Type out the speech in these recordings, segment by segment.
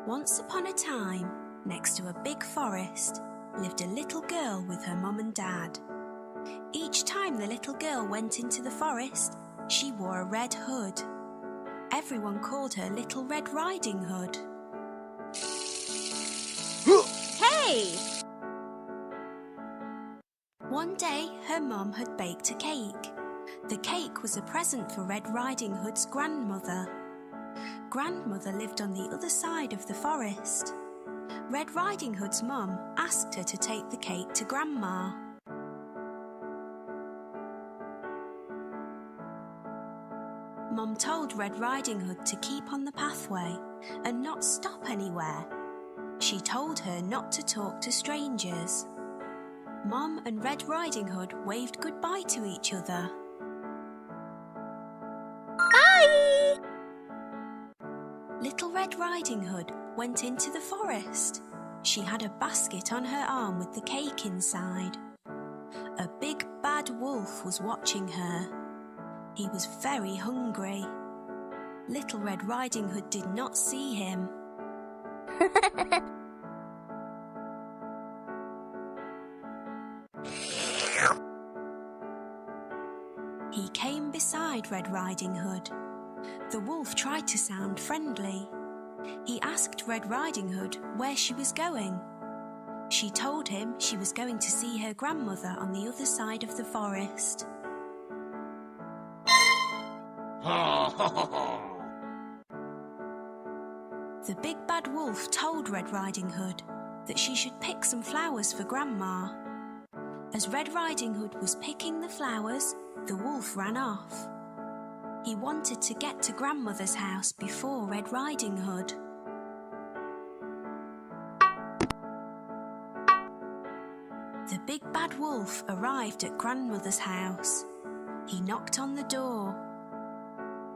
Once upon a time, next to a big forest, lived a little girl with her mum and dad. Each time the little girl went into the forest, she wore a red hood. Everyone called her Little Red Riding Hood. Hey! One day, her mum had baked a cake. The cake was a present for Red Riding Hood's grandmother. Grandmother lived on the other side of the forest. Red Riding Hood's mum asked her to take the cake to Grandma. Mum told Red Riding Hood to keep on the pathway and not stop anywhere. She told her not to talk to strangers. Mum and Red Riding Hood waved goodbye to each other. Bye! Little Red Riding Hood went into the forest. She had a basket on her arm with the cake inside. A big bad wolf was watching her. He was very hungry. Little Red Riding Hood did not see him. He came beside Red Riding Hood. The wolf tried to sound friendly. He asked Red Riding Hood where she was going. She told him she was going to see her grandmother on the other side of the forest. The big bad wolf told Red Riding Hood that she should pick some flowers for Grandma. As Red Riding Hood was picking the flowers, the wolf ran off. He wanted to get to Grandmother's house before Red Riding Hood. The big bad wolf arrived at Grandmother's house. He knocked on the door.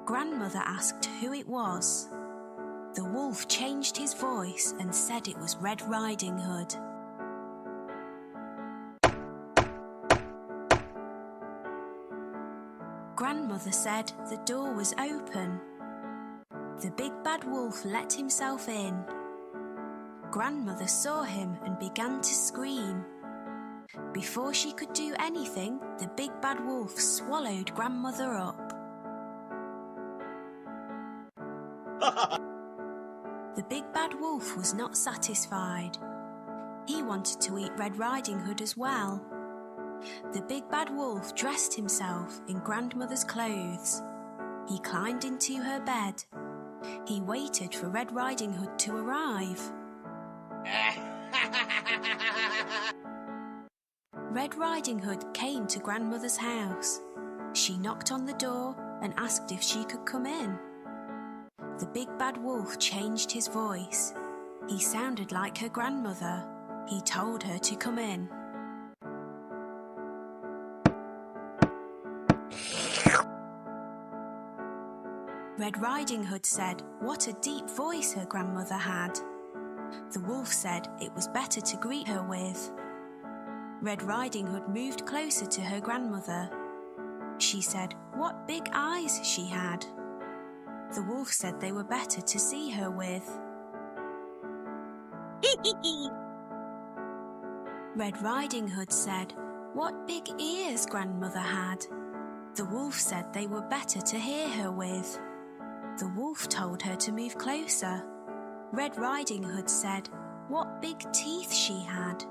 Grandmother asked who it was. The wolf changed his voice and said it was Red Riding Hood. Grandmother said the door was open. The big bad wolf let himself in. Grandmother saw him and began to scream. Before she could do anything, the big bad wolf swallowed Grandmother up. The big bad wolf was not satisfied. He wanted to eat Red Riding Hood as well. The big bad wolf dressed himself in Grandmother's clothes. He climbed into her bed. He waited for Red Riding Hood to arrive. Red Riding Hood came to Grandmother's house. She knocked on the door and asked if she could come in. The big bad wolf changed his voice. He sounded like her grandmother. He told her to come in. Red Riding Hood said what a deep voice her grandmother had. The wolf said it was better to greet her with. Red Riding Hood moved closer to her grandmother. She said what big eyes she had. The wolf said they were better to see her with. Red Riding Hood said what big ears Grandmother had. The wolf said they were better to hear her with. The wolf told her to move closer. Red Riding Hood said what big teeth she had.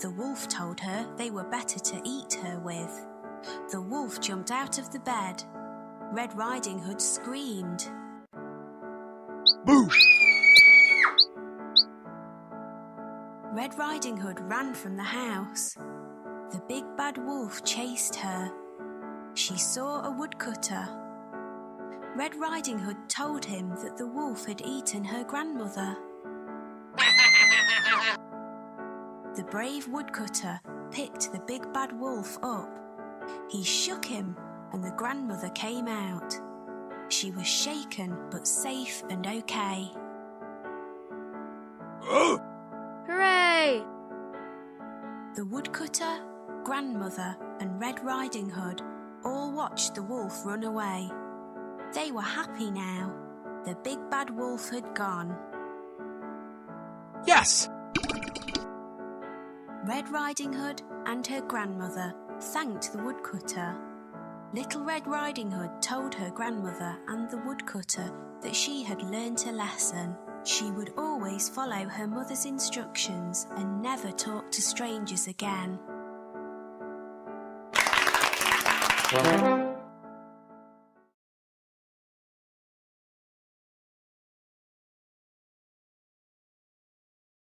The wolf told her they were better to eat her with. The wolf jumped out of the bed. Red Riding Hood screamed. Boo! Red Riding Hood ran from the house. The big bad wolf chased her. She saw a woodcutter. Red Riding Hood told him that the wolf had eaten her grandmother. The brave woodcutter picked the big bad wolf up. He shook him and the grandmother came out. She was shaken but safe and okay. Hooray! The woodcutter, grandmother and Red Riding Hood all watched the wolf run away. They were happy now. The big bad wolf had gone. Yes! Red Riding Hood and her grandmother thanked the woodcutter. Little Red Riding Hood told her grandmother and the woodcutter that she had learnt a lesson. She would always follow her mother's instructions and never talk to strangers again.